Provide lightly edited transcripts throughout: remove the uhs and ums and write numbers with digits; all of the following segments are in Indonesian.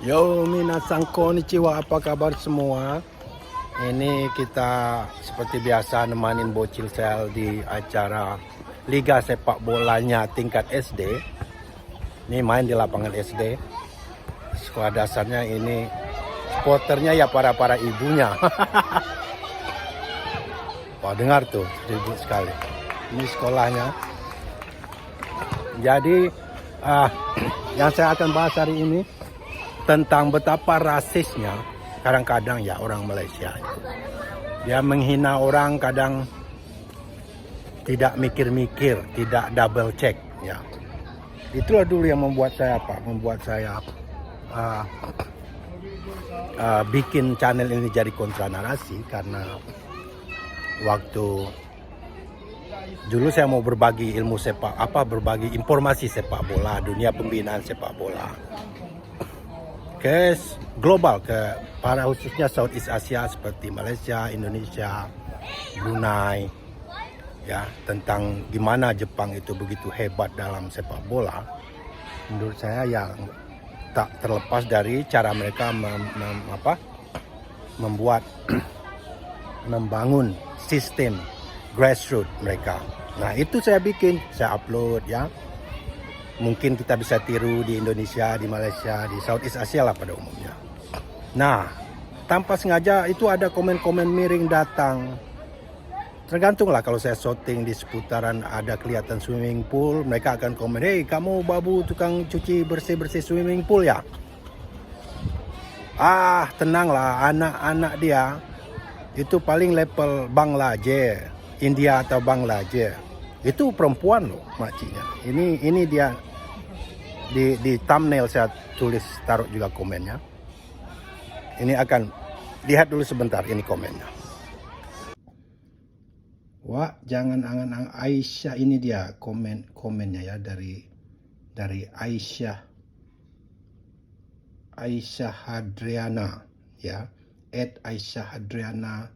Yo, minasan konnichiwa, apa kabar semua? Ini kita seperti biasa nemanin bocil sel di acara Liga Sepak Bolanya tingkat SD. Ini main di lapangan SD. Sekolah dasarnya ini supporternya ya para ibunya. Wah, dengar tuh, ribut sekali. Ini sekolahnya. Jadi yang saya akan bahas hari ini tentang betapa rasisnya kadang-kadang ya orang Malaysia itu. Dia menghina orang, kadang tidak mikir-mikir, tidak double check ya. Itulah dulu yang membuat saya bikin channel ini jadi kontra narasi, karena waktu dulu saya mau berbagi ilmu berbagi informasi sepak bola, dunia pembinaan sepak bola ke global, ke para khususnya Southeast Asia seperti Malaysia, Indonesia, Brunei, ya, tentang gimana Jepang itu begitu hebat dalam sepak bola. Menurut saya yang tak terlepas dari cara mereka membangun sistem grassroots mereka. Nah, itu saya bikin, saya upload ya. Mungkin kita bisa tiru di Indonesia, di Malaysia, di Southeast Asia lah pada umumnya. Nah, tanpa sengaja itu ada komen-komen miring datang. Tergantunglah, kalau saya shooting di seputaran ada kelihatan swimming pool, mereka akan komen, "Hei, kamu babu tukang cuci bersih-bersih swimming pool ya?" Tenanglah, anak-anak dia itu paling level Bangladesh, India atau Bangladesh. Itu perempuan loh makciknya. Ini dia di thumbnail saya tulis, taruh juga komennya. Ini akan lihat dulu sebentar, ini komennya. Wah, jangan angan-angan Aisyah, ini dia komennya ya, dari Aisyah Hadriana ya, @Aisyah Hadriana.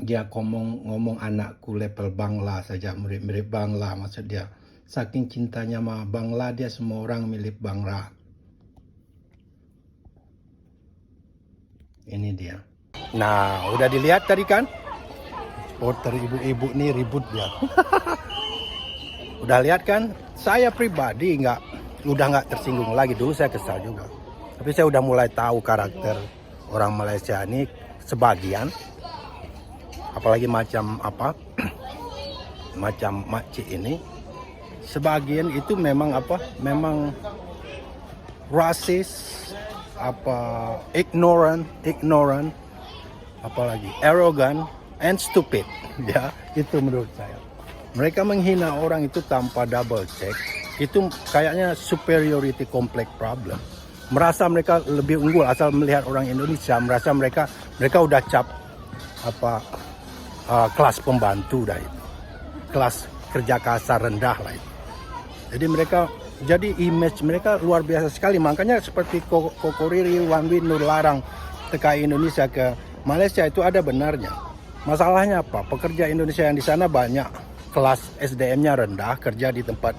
Dia ngomong anakku level Bangla saja, mirip Bangla, maksud dia saking cintanya sama Bangla, dia semua orang milik Bangla. Ini dia. Nah, udah dilihat tadi kan? Supporter ibu-ibu nih ribut dia. Udah lihat kan? Saya pribadi udah nggak tersinggung lagi. Dulu saya kesal juga. Tapi saya udah mulai tahu karakter orang Malaysia ini sebagian. Apalagi macam makcik ini. Sebagian itu memang rasis, ignorant, apalagi arrogant and stupid ya, itu menurut saya. Mereka menghina orang itu tanpa double check, itu kayaknya superiority complex problem. Merasa mereka lebih unggul asal melihat orang Indonesia, merasa mereka udah cap kelas pembantu dah itu, kelas kerja kasar rendah lah itu. Jadi image mereka luar biasa sekali. Makanya seperti Koko Riri, Wan Win, Nur Larang TKI Indonesia ke Malaysia itu ada benarnya. Masalahnya apa? Pekerja Indonesia yang di sana banyak kelas SDM-nya rendah, kerja di tempat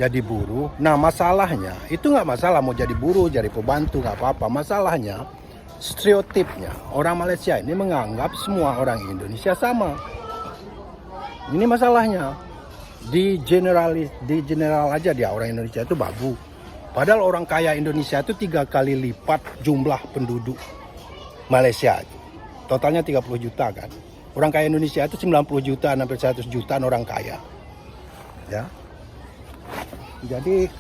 jadi buruh. Nah, masalahnya itu nggak masalah mau jadi buruh, jadi pembantu, nggak apa-apa. Masalahnya stereotipnya orang Malaysia ini menganggap semua orang Indonesia sama. Ini masalahnya. Di general aja dia orang Indonesia itu babu. Padahal orang kaya Indonesia itu 3 kali lipat jumlah penduduk Malaysia. Totalnya 30 juta kan. Orang kaya Indonesia itu 90 juta, hampir 100 jutaan orang kaya. Ya. Jadi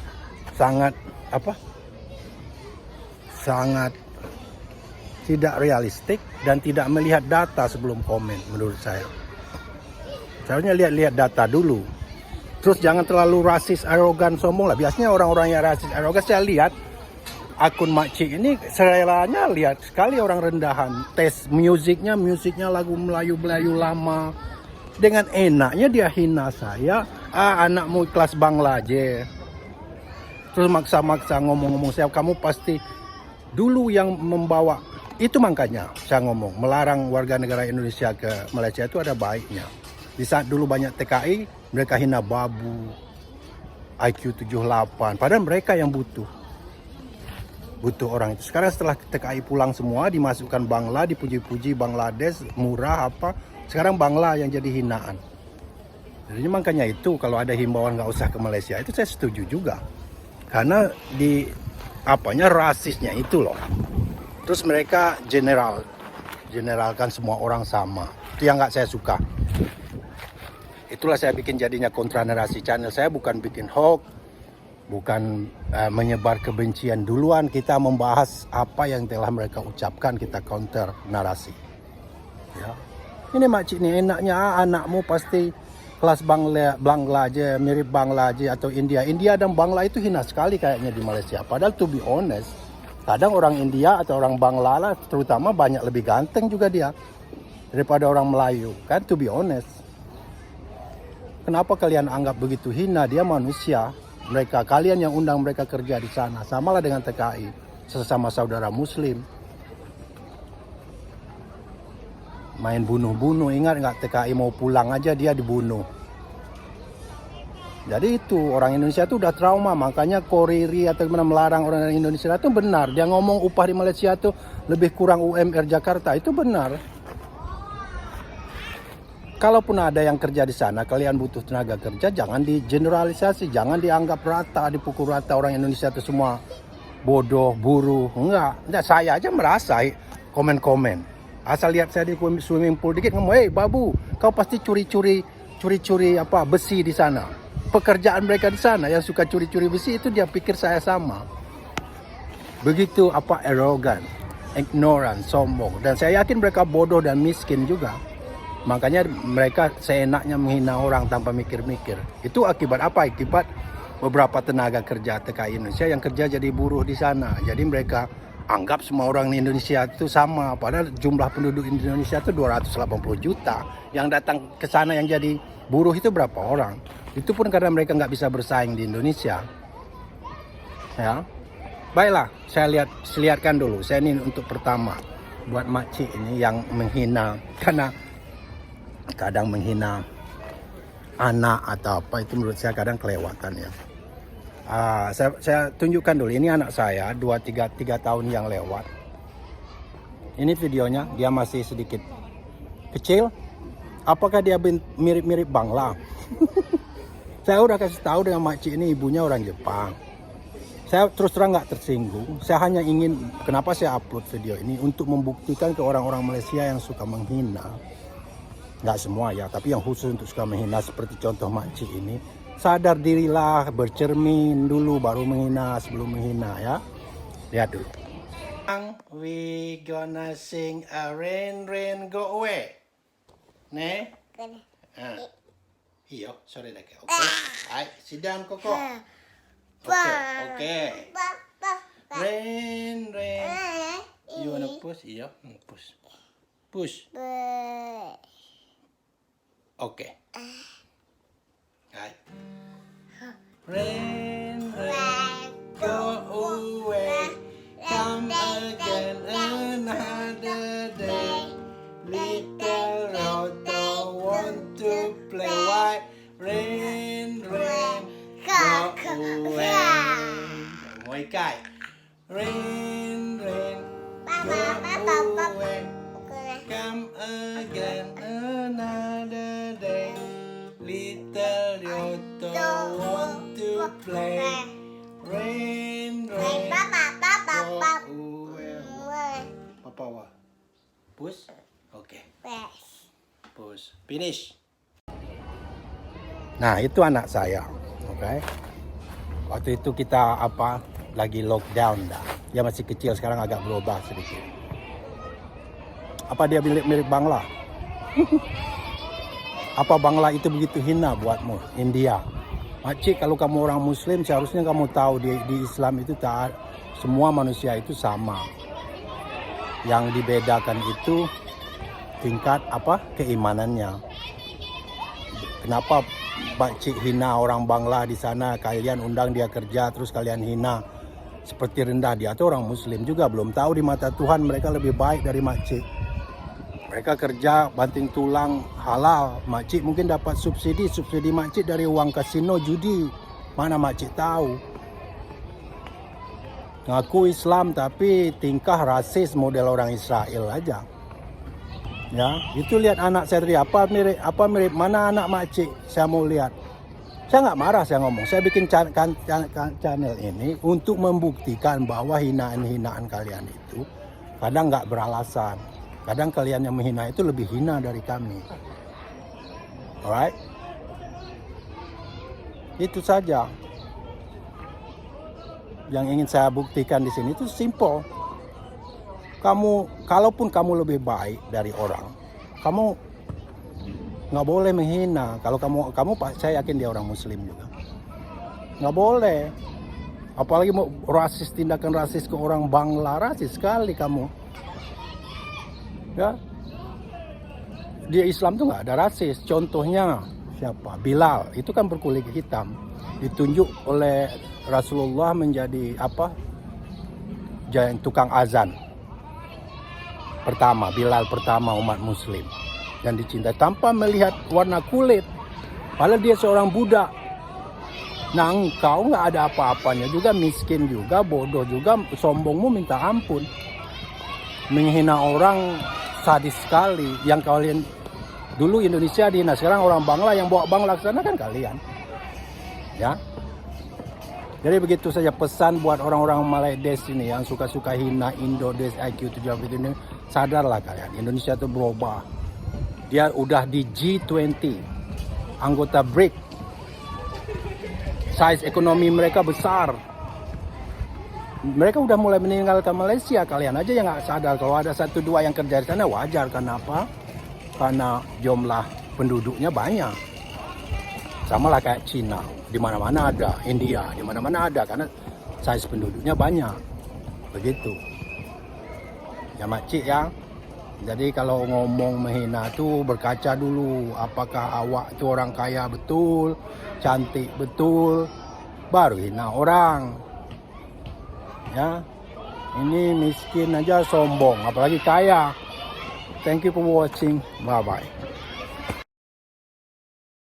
sangat tidak realistik dan tidak melihat data sebelum komen menurut saya. Seharusnya lihat data dulu. Terus jangan terlalu rasis, arogan, sombong lah. Biasanya orang-orang yang rasis, arogan, saya lihat akun makcik ini serelanya lihat sekali orang rendahan. Tes musiknya lagu Melayu lama. Dengan enaknya dia hina saya. Anakmu kelas Bangladesh. Terus maksa-maksa ngomong-ngomong saya, kamu pasti dulu yang membawa. Itu makanya saya ngomong, melarang warga negara Indonesia ke Malaysia itu ada baiknya. Di saat dulu banyak TKI, mereka hina babu, IQ 78. Padahal mereka yang butuh. butuh orang itu. Sekarang setelah TKI pulang semua, dimasukkan Bangla, dipuji-puji Bangladesh, murah apa. Sekarang Bangla yang jadi hinaan. Jadi makanya itu kalau ada himbauan nggak usah ke Malaysia, itu saya setuju juga. Karena di rasisnya itu loh. Terus mereka generalkan semua orang sama. Itu yang nggak saya suka. Itulah saya bikin jadinya kontra narasi. Channel saya bukan bikin hoax, bukan menyebar kebencian duluan. Kita membahas apa yang telah mereka ucapkan, kita counter narasi. Ya. Ini makcik nih enaknya anakmu pasti kelas Bangla aja, mirip Bangla aja atau India. India dan Bangla itu hina sekali kayaknya di Malaysia. Padahal to be honest, kadang orang India atau orang Bangla lah terutama banyak lebih ganteng juga dia daripada orang Melayu. Kan to be honest. Kenapa kalian anggap begitu hina? Dia manusia. Kalian yang undang mereka kerja di sana. Samalah dengan TKI, sesama saudara Muslim. Main bunuh-bunuh, ingat nggak TKI mau pulang aja dia dibunuh. Jadi itu orang Indonesia itu udah trauma, makanya Koriri atau melarang orang Indonesia itu benar. Dia ngomong upah di Malaysia itu lebih kurang UMR Jakarta, itu benar. Kalaupun ada yang kerja di sana, kalian butuh tenaga kerja, jangan digeneralisasi, jangan dianggap rata, dipukul rata orang Indonesia itu semua bodoh, buruh. Enggak, saya aja merasa komen-komen. Asal lihat saya di swimming pool dikit ngomong, "Hey babu, kau pasti curi-curi besi di sana." Pekerjaan mereka di sana yang suka curi-curi besi itu dia pikir saya sama. Begitu arrogan, ignorant, sombong. Dan saya yakin mereka bodoh dan miskin juga. Makanya mereka seenaknya menghina orang tanpa mikir-mikir. Itu akibat apa? Akibat beberapa tenaga kerja TKI Indonesia yang kerja jadi buruh di sana. Jadi mereka anggap semua orang di Indonesia itu sama. Padahal jumlah penduduk Indonesia itu 280 juta. Yang datang ke sana yang jadi buruh itu berapa orang? Itu pun karena mereka nggak bisa bersaing di Indonesia. Ya, baiklah, saya lihatkan dulu. Saya ini untuk pertama buat makcik ini yang menghina, karena kadang menghina anak atau apa itu menurut saya kadang kelewatan ya. Saya tunjukkan dulu, ini anak saya 3 tahun yang lewat. Ini videonya, dia masih sedikit kecil. Apakah dia mirip-mirip Bangla? Saya udah kasih tahu dengan makcik ini ibunya orang Jepang. Saya terus terang nggak tersinggung. Saya hanya ingin, kenapa saya upload video ini, untuk membuktikan ke orang-orang Malaysia yang suka menghina. Nggak semua ya, tapi yang khusus untuk suka menghina seperti contoh makcik ini. Sadar dirilah, bercermin dulu baru menghina, sebelum menghina ya. Lihat dulu. We gonna sing a rain rain go away. Ne? Iyo, sorry lagi. Oke. Hai, sit down Koko. Oke. Rain rain. You wanna push? Iyo, push. Push. Oke. Hai. Rain, rain, go away, come again another day. Little Roto want to play. Why? Rain, rain, go away. Mau ikai. Rain, rain, go away, come again another day. Little Yoto want to play. Rain, rain, go away. Papa wa? Push? Okay. Push. Finish. Nah, itu anak saya. Okay. Waktu itu kita lagi lockdown dah. Dia masih kecil, sekarang agak berubah sedikit. Apa dia mirip Bangla? Apa Bangla itu begitu hina buatmu? India. Makcik, kalau kamu orang Muslim seharusnya kamu tahu di Islam itu semua manusia itu sama. Yang dibedakan itu tingkat keimanannya. Kenapa makcik hina orang Bangla di sana? Kalian undang dia kerja terus kalian hina. Seperti rendah dia tuh orang Muslim juga, belum tahu di mata Tuhan mereka lebih baik dari makcik. Mereka kerja banting tulang halal. Makcik mungkin dapat subsidi makcik dari uang kasino judi. Mana makcik tahu. ngaku Islam tapi tingkah rasis model orang Israel aja. Ya, itu lihat anak saya tadi apa mirip mana anak makcik, saya mau lihat. Saya nggak marah, saya ngomong. Saya bikin channel ini untuk membuktikan bahwa hinaan-hinaan kalian itu kadang nggak beralasan. Kadang kalian yang menghina itu lebih hina dari kami. Alright? Itu saja yang ingin saya buktikan di sini. Itu simple. Kalaupun kamu lebih baik dari orang, kamu nggak boleh menghina. Kalau kamu saya yakin dia orang Muslim juga, nggak boleh. Apalagi mau tindakan rasis ke orang Bangla, rasis sekali kamu. Ya, di Islam tuh nggak ada rasis. Contohnya siapa? Bilal, itu kan berkulit hitam, ditunjuk oleh Rasulullah menjadi tukang azan pertama, Bilal pertama umat Muslim yang dicintai tanpa melihat warna kulit. Padahal dia seorang budak. Nah, engkau nggak ada apa-apanya juga, miskin juga, bodoh juga, sombongmu minta ampun, menghina orang sadis sekali. Yang kalian dulu Indonesia dihina, sekarang orang Bangla yang bawa Bangla ke sana kan kalian. Ya. Jadi begitu saja pesan buat orang-orang Malaides ini yang suka-suka hina Indodes IQ 70 ini, sadarlah kalian, Indonesia itu berubah. Dia udah di G20, anggota BRIC. Size ekonomi mereka besar. Mereka udah mulai meninggalkan Malaysia, kalian aja yang nggak sadar. Kalau ada 1-2 yang kerja di sana wajar, kenapa? Karena jumlah penduduknya banyak. Sama lah kayak Cina, di mana-mana ada, India, di mana-mana ada, karena size penduduknya banyak. Begitu. Ya makcik ya. Jadi kalau ngomong menghina tuh berkaca dulu, apakah awak itu orang kaya betul, cantik betul, baru hina orang. Ya. Ini miskin aja sombong, apalagi kaya. Thank you for watching. Bye bye.